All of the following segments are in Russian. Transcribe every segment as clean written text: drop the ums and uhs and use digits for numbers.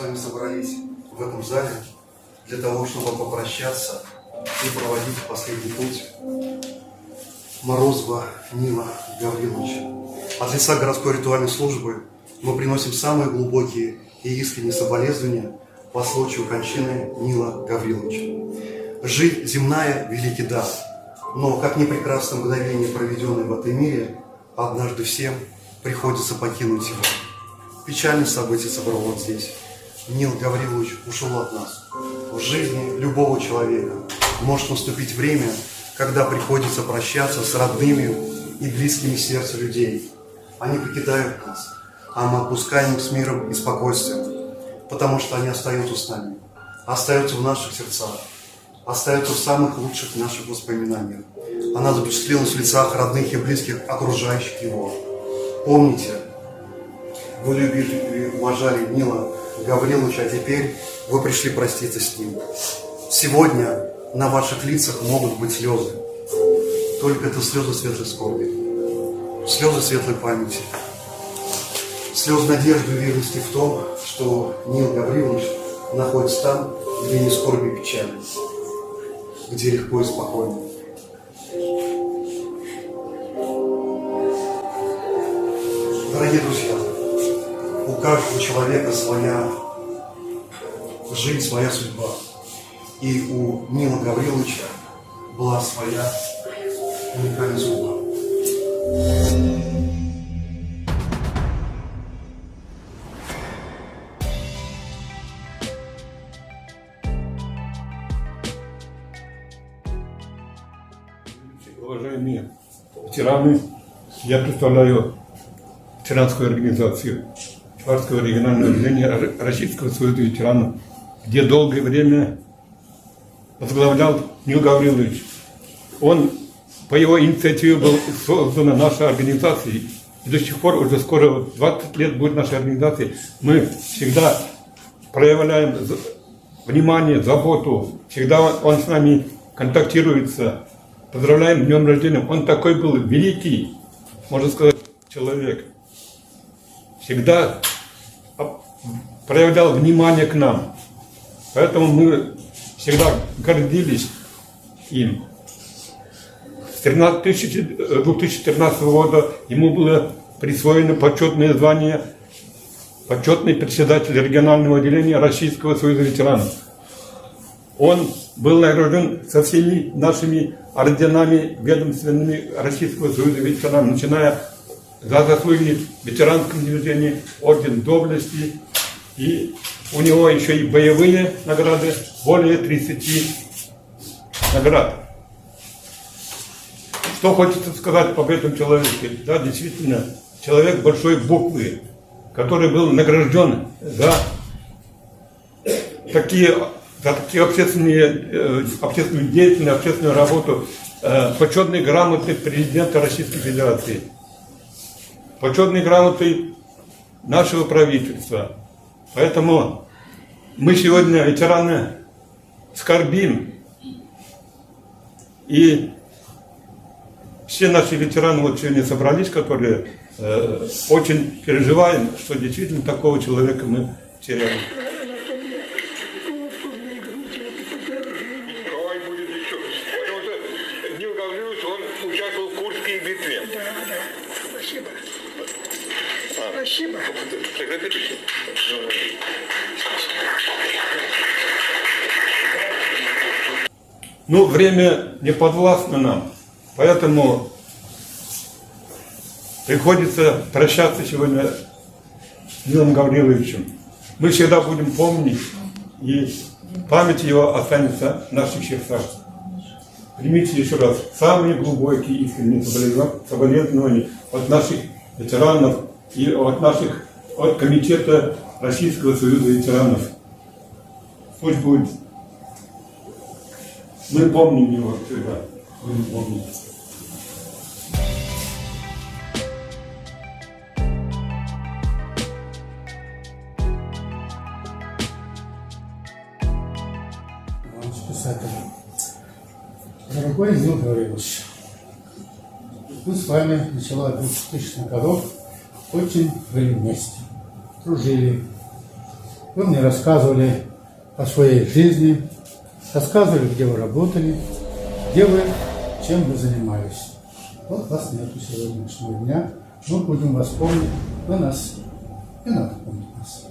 вами собрались в этом зале для того, чтобы попрощаться и проводить в последний путь Морозова Нила Гавриловича. От лица городской ритуальной службы мы приносим самые глубокие и искренние соболезнования по случаю кончины Нила Гавриловича. Жизнь земная – великий дар, но как ни прекрасно мгновение, проведенное в этом мире, однажды всем приходится покинуть его. Печальное событие собрало вот здесь. Нил Гаврилович ушел от нас. В жизни любого человека может наступить время, когда приходится прощаться с родными и близкими сердцу людей. Они покидают нас, а мы отпускаем их с миром и спокойствием, потому что они остаются с нами, остаются в наших сердцах, остаются в самых лучших наших воспоминаниях. Она запечатлелась в лицах родных и близких, окружающих его. Помните, вы любили и уважали Нила Гавриловича, а теперь вы пришли проститься с ним. Сегодня на ваших лицах могут быть слезы. Только это слезы светлой скорби, слезы светлой памяти, слезы надежды и уверенности в том, что Нил Гаврилович находится там, где не скорби и печали, где легко и спокойно. Дорогие друзья, у каждого человека своя жизнь, своя судьба. И у Нила Гавриловича была своя уникальная судьба. Уважаемые ветераны, я представляю ветеранскую организацию Чувашского регионального отделения Российского союза ветеранов, где долгое время возглавлял Нил Гаврилович. По его инициативе была создана наша организация, и до сих пор, уже скоро 20 лет будет нашей организации. Мы всегда проявляем внимание, заботу, всегда он с нами контактируется. Поздравляем с днем рождения. Он такой был великий, можно сказать, человек. Всегда проявлял внимание к нам. Поэтому мы всегда гордились им. С 2013 года ему было присвоено почетное звание почетный председатель регионального отделения Российского союза ветеранов. Он был награжден со всеми нашими орденами ведомственными Российского союза ветеранов, начиная за заслуги в ветеранском движении, орден доблести, и у него еще и боевые награды, более 30 наград. Что хочется сказать об этом человеке? Да, действительно, человек большой буквы, который был награжден за такие общественную деятельность, общественную работу, почетной грамотой президента Российской Федерации, почетной грамотой нашего правительства. Поэтому мы сегодня, ветераны, скорбим. И все наши ветераны вот сегодня собрались, которые очень переживаем, что действительно такого человека мы теряем. Спасибо. Ну, время не подвластно нам, поэтому приходится прощаться сегодня с Нилом Гавриловичем. Мы всегда будем помнить, и память его останется в наших сердцах. Примите еще раз самые глубокие искренние соболезнования от наших ветеранов и от комитета Российского союза ветеранов. Пусть будет. Мы помним его всегда. Будем помнить. Писатель. Дорогой Нил Гаврилович, мы с вами, начала 2000-х годов, очень были вместе, дружили. Вы мне рассказывали о своей жизни, рассказывали, где вы работали, где вы, чем вы занимались. Вот вас нету сегодняшнего дня. Мы будем вас помнить, но нас не надо помнить нас.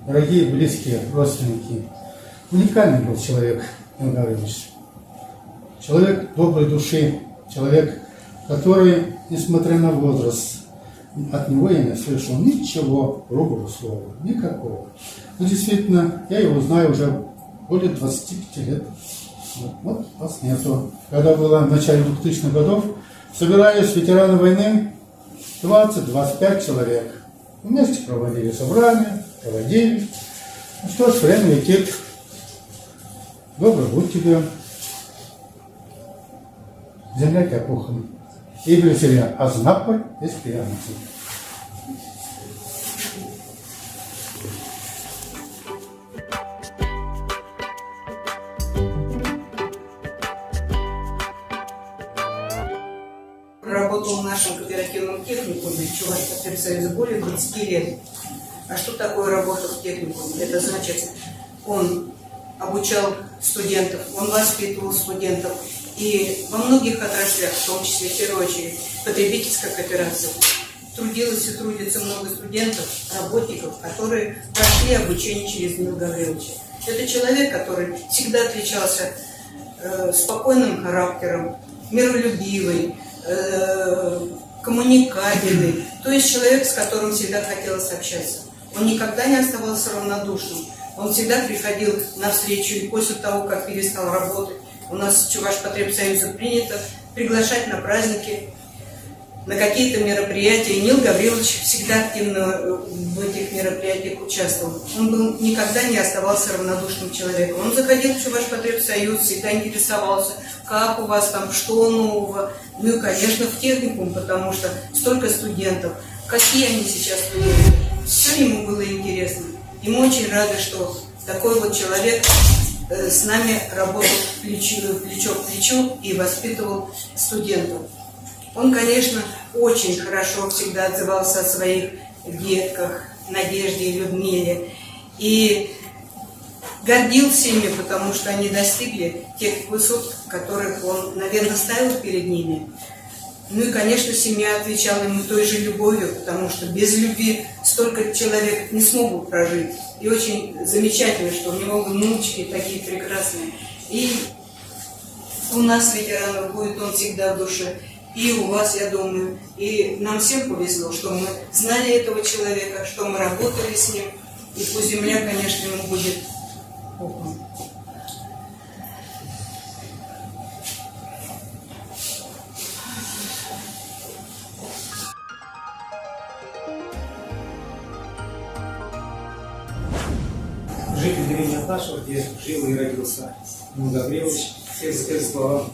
Дорогие, близкие, родственники, уникальный был человек, Нил Гаврилович. Человек доброй души, человек, который, несмотря на возраст, от него я не слышал ничего грубого слова, никакого. Но действительно, я его знаю уже более 25 лет. Вот вас нету. Когда было в начале 2000-х годов, собирались ветераны войны, 20-25 человек. Вместе проводили собрания, проводили. Ну что ж, время летит. Добрый будь тебе. Земля тебя пухом. И близеря азнапор из приятности. Работал в нашем кооперативном техникуме Чувашского более 20 лет. А что такое работа в техникуме? Это значит, он обучал студентов, он воспитывал студентов. И во многих отраслях, в том числе, в первую очередь, потребительской кооперации, трудилось и трудится много студентов, работников, которые прошли обучение через Нила Гавриловича. Это человек, который всегда отличался спокойным характером, миролюбивый, коммуникабельный, то есть человек, с которым всегда хотелось общаться. Он никогда не оставался равнодушным, он всегда приходил на встречу, и после того, как перестал работать, у нас в Чувашпотребсоюзе принято приглашать на праздники, на какие-то мероприятия. И Нил Гаврилович всегда активно в этих мероприятиях участвовал. Он никогда не оставался равнодушным человеком. Он заходил в Чувашпотребсоюз, всегда интересовался, как у вас там, что нового. Ну и, конечно, в техникум, потому что столько студентов, какие они сейчас студенты. Все ему было интересно. И мы очень рады, что такой вот человек с нами работал плечо к плечу и воспитывал студентов. Он, конечно, очень хорошо всегда отзывался о своих детках, Надежде и Людмиле. И гордился ими, потому что они достигли тех высот, которых он, наверное, ставил перед ними. Ну и, конечно, семья отвечала ему той же любовью, потому что без любви столько человек не смогут прожить. И очень замечательно, что у него внучки такие прекрасные. И у нас, ветеранов, будет он всегда в душе. И у вас, я думаю. И нам всем повезло, что мы знали этого человека, что мы работали с ним. И пусть земля, конечно, ему будет пухом. Житель деревни Алташева, где жил и родился Нил Гаврилович, всех заинтересовал.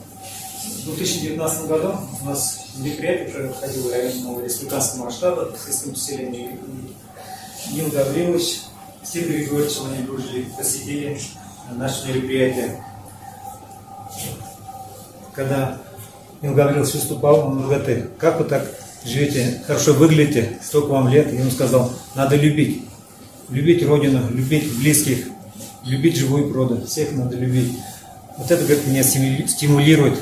В 2019 году у нас мероприятие проходило районного республиканского масштаба в сельском поселении. Нил Гаврилович, Стив Григорьевич, они дружили, посетили наше мероприятие. Когда Нил Гаврилович выступал, он говорит: как вы так живете, хорошо выглядите, столько вам лет? И он сказал: надо любить. Любить Родину, любить близких, любить живую природу. Всех надо любить. Вот это, говорит, меня стимулирует.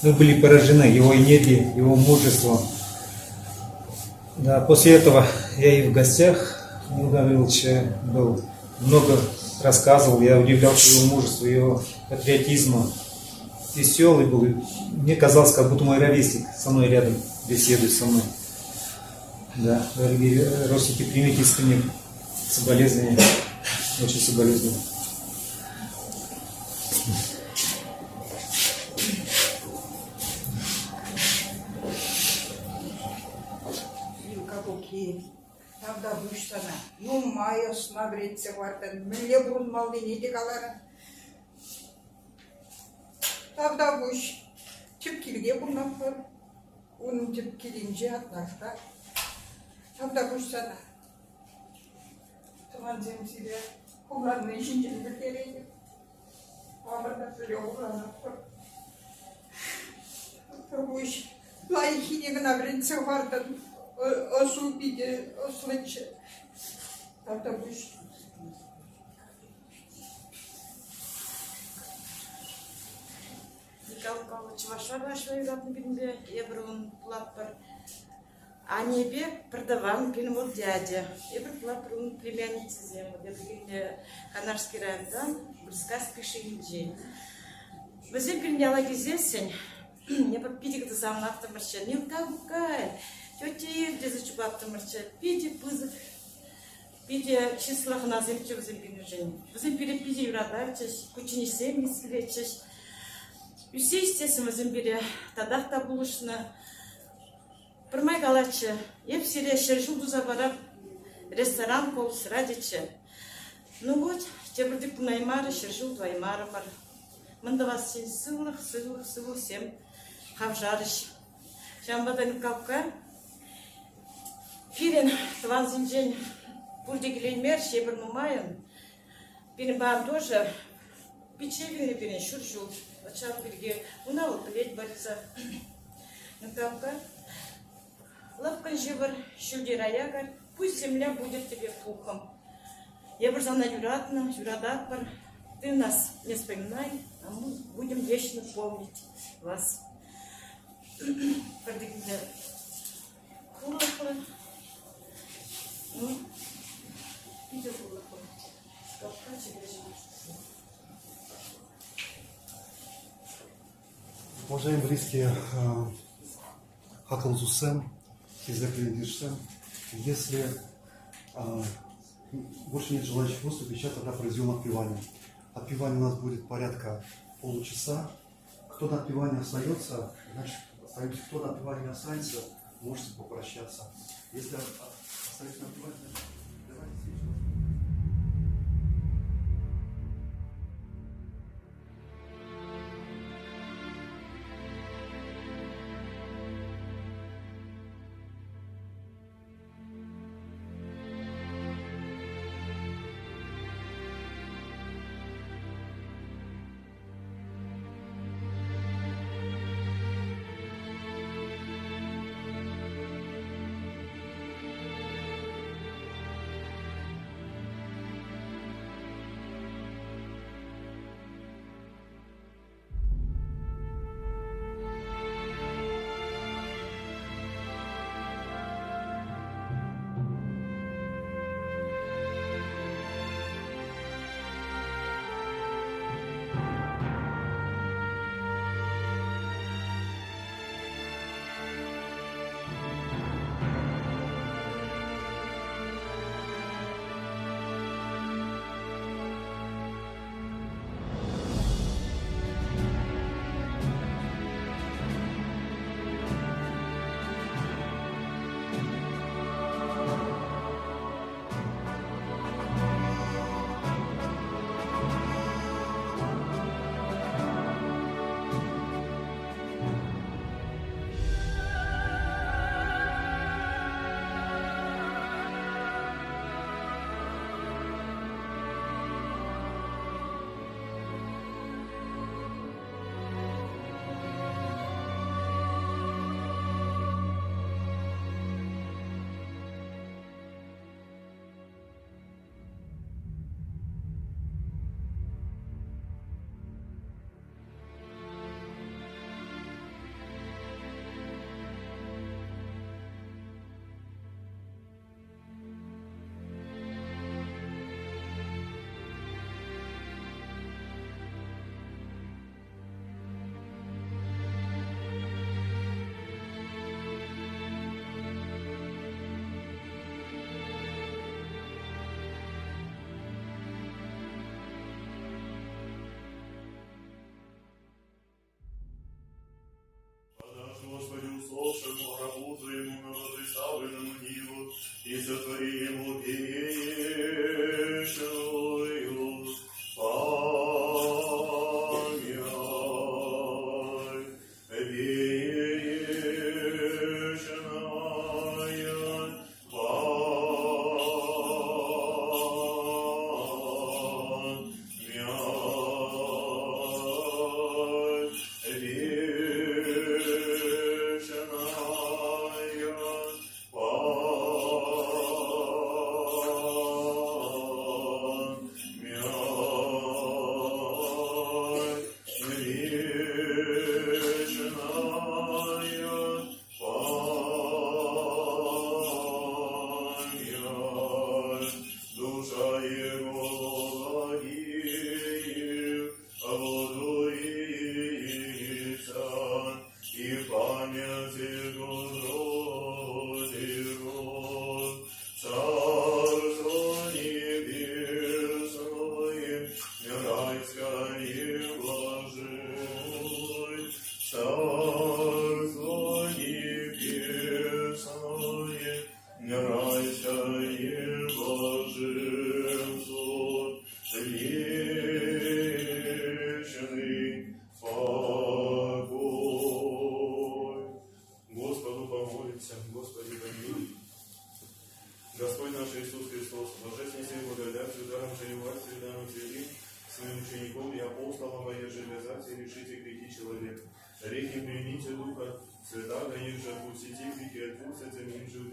Мы были поражены его энергией, его мужеством. Да, после этого я и в гостях Нил Гавриловича был, много рассказывал, я удивлялся его мужеству, его патриотизму. Веселый был. Мне казалось, как будто мой ровесник со мной рядом беседует со мной. Да, дорогие родственники, примите искренне соболезнования, очень соболезную. Тавда буштана. Ну майя смотреться вартан. Милле брун малды не декалара. Тавда буш. Типкилге бунапар. Он типкилинже атнашта. Тавда буштана. Таман земсиле. Хуганны işince bir kereydi. Amada söylüyor huganapar. Тавда буш. Лайхи не гнаврится вартан. осудите, ослыче. Тогда будешь. Николай Павлович, ваша юратны билинде, я бір он плаппар. А небе продаван билин вот дядя. Я бір плаппар он племянница зема. Я билинде Канарский райондан, Брскас пиши. Бізде билинде кезесен, я бір пидик дызамын автомарча. Нилка букай, тетя Евде зачуба автомарча. Пиди пызы. Пиди числах на земче в зембинежень. В зембире пиди юрадачеш, кучини семьи скречеш. Все, естественно, в зембире тадахта булышна. Пырмай галачы, еп сире шержулду забарап, ресторан колс радиче. Ну вот, тебірдік наймары, шержулду аймары бар. Мында вас сен сылық, сем хавжарыш. Жамбадан капка, фирен тван зинжен, бурдегілеймер, шебір нумайын. Бенің бам тоже, печевины бенің шуржул. Очам бірге, уналы плеть бариза. Ну капка. Лапкан живер, шульдираягар, пусть земля будет тебе пухом. Я бы зана юратна, юрадакпар. Ты нас не вспоминай, а мы будем вечно помнить вас. Продыгня. Кулахла. Ну, иди кулахла. Капка тебе живет. Уважаемые близкие, Хакалзусем, Изакалиндишсем, если больше нет желающих выступить, сейчас тогда произведем отпевание. Отпевание у нас будет порядка получаса. Кто на отпевание остается, значит остаемся. Кто на отпевание не останется, можете попрощаться. Если остаетесь на отпевание, значит давайте сейчас. Господи, услышим рабу Твоему, новоприставленному Ниву, и сотвори ему вечную память. Вечная память. своим учеником и апостолом воеже вязать и решите грехи человек. Реки примите духа, святаго их же пустите грехи от двух с этим же.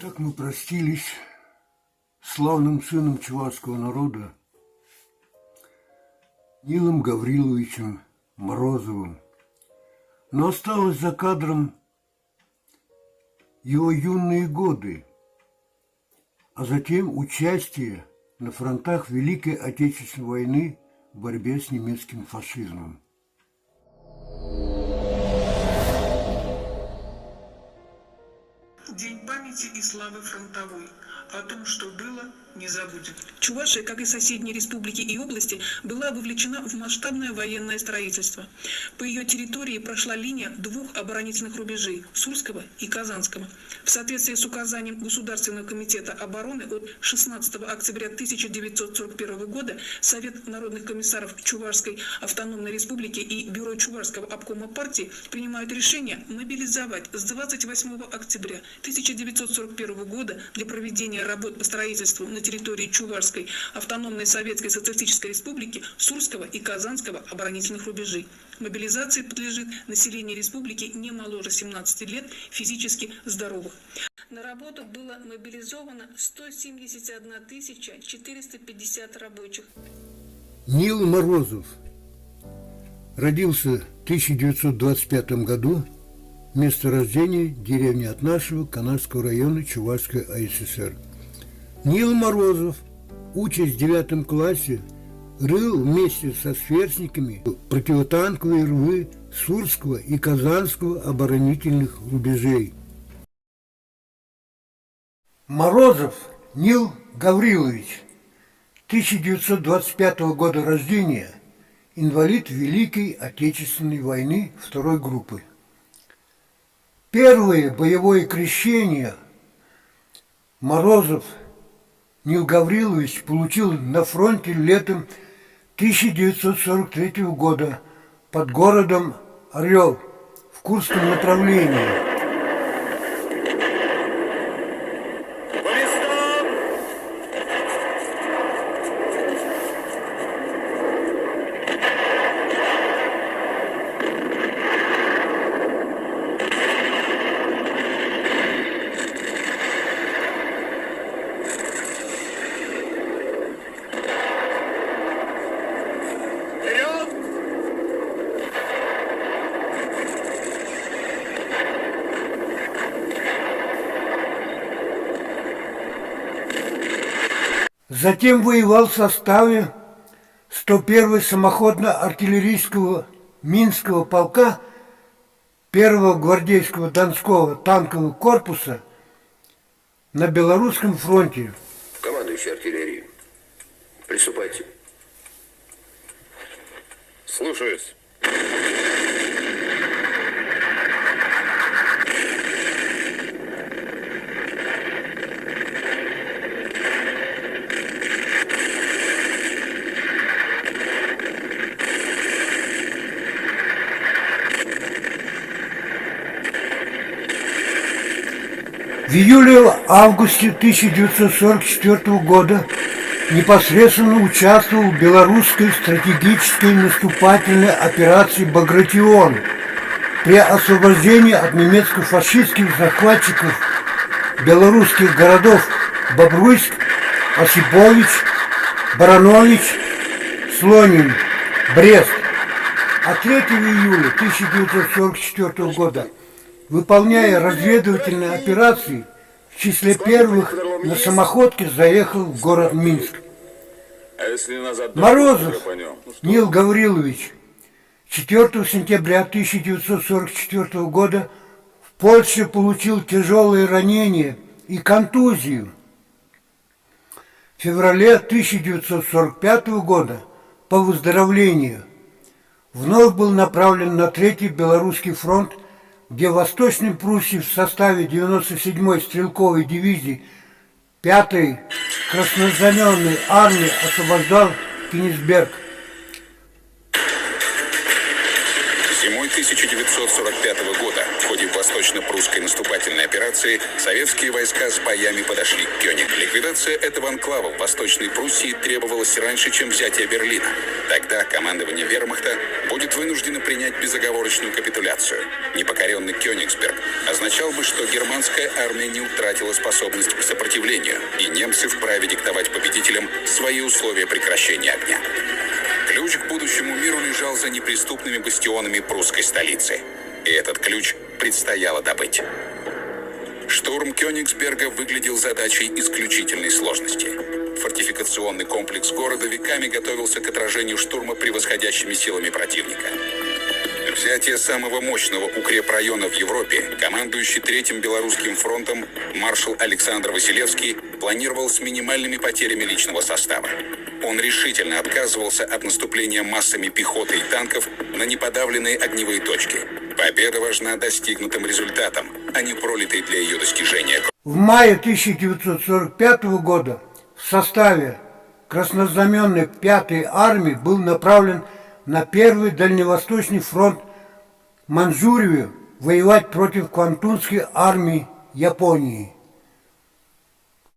Так мы простились с славным сыном чувашского народа Нилом Гавриловичем Морозовым. Но осталось за кадром его юные годы, а затем участие на фронтах Великой Отечественной войны в борьбе с немецким фашизмом. День памяти и славы фронтовой. О том, что было, не забудем. Чувашия, как и соседние республики и области, была вовлечена в масштабное военное строительство. По ее территории прошла линия двух оборонительных рубежей – Сурского и Казанского. В соответствии с указанием Государственного комитета обороны от 16 октября 1941 года Совет народных комиссаров Чувашской автономной республики и Бюро Чувашского обкома партии принимают решение мобилизовать с 28 октября 1941 года для проведения работ по строительству на территории Чувашской автономной Советской Социалистической Республики Сурского и Казанского оборонительных рубежей. Мобилизации подлежит население республики не моложе 17 лет, физически здоровых. На работу было мобилизовано 171 450 рабочих. Нил Морозов родился в 1925 году. Место рождения – деревня Отнашево Канарского района Чувашской АССР. Нил Морозов, учась в 9 классе, рыл вместе со сверстниками противотанковые рвы Сурского и Казанского оборонительных рубежей. Морозов Нил Гаврилович, 1925 года рождения, инвалид Великой Отечественной войны второй группы. Первое боевое крещение Морозов Нил Гаврилович получил на фронте летом 1943 года под городом Орел в Курском направлении. Затем воевал в составе 101-го самоходно-артиллерийского Минского полка 1-го гвардейского Донского танкового корпуса на Белорусском фронте. Командующий артиллерией, приступайте. Слушаюсь. В июле-августе 1944 года непосредственно участвовал в белорусской стратегической наступательной операции «Багратион» при освобождении от немецко-фашистских захватчиков белорусских городов Бобруйск, Осипович, Баранович, Слоним, Брест. А 3 июля 1944 года, выполняя разведывательные операции, в числе первых на самоходке заехал в город Минск. Морозов Нил Гаврилович 4 сентября 1944 года в Польше получил тяжелые ранения и контузию. В феврале 1945 года по выздоровлению вновь был направлен на 3-й Белорусский фронт, где в Восточной Пруссии в составе 97-й стрелковой дивизии 5-й краснознаменной армии освобождал Кенигсберг. Зимой 1945 года в ходе восточно-прусской наступательной операции советские войска с боями подошли к Кёнигу. Ликвидация этого анклава в Восточной Пруссии требовалась раньше, чем взятие Берлина. Тогда командование вермахта будет вынуждено принять безоговорочную капитуляцию. Непокоренный Кёнигсберг означал бы, что германская армия не утратила способность к сопротивлению, и немцы вправе диктовать победителям свои условия прекращения огня. Ключ к будущему миру лежал за неприступными бастионами прусской столицы. И этот ключ предстояло добыть. Штурм Кёнигсберга выглядел задачей исключительной сложности. Фортификационный комплекс города веками готовился к отражению штурма превосходящими силами противника. Взятие самого мощного укрепрайона в Европе командующий 3-м Белорусским фронтом маршал Александр Василевский планировал с минимальными потерями личного состава. Он решительно отказывался от наступления массами пехоты и танков на неподавленные огневые точки. Победа важна достигнутым результатом, а не пролитой для ее достижения. В мае 1945 года в составе краснознаменной 5-й армии был направлен на 1-й Дальневосточный фронт в Манчжурию воевать против Квантунской армии Японии.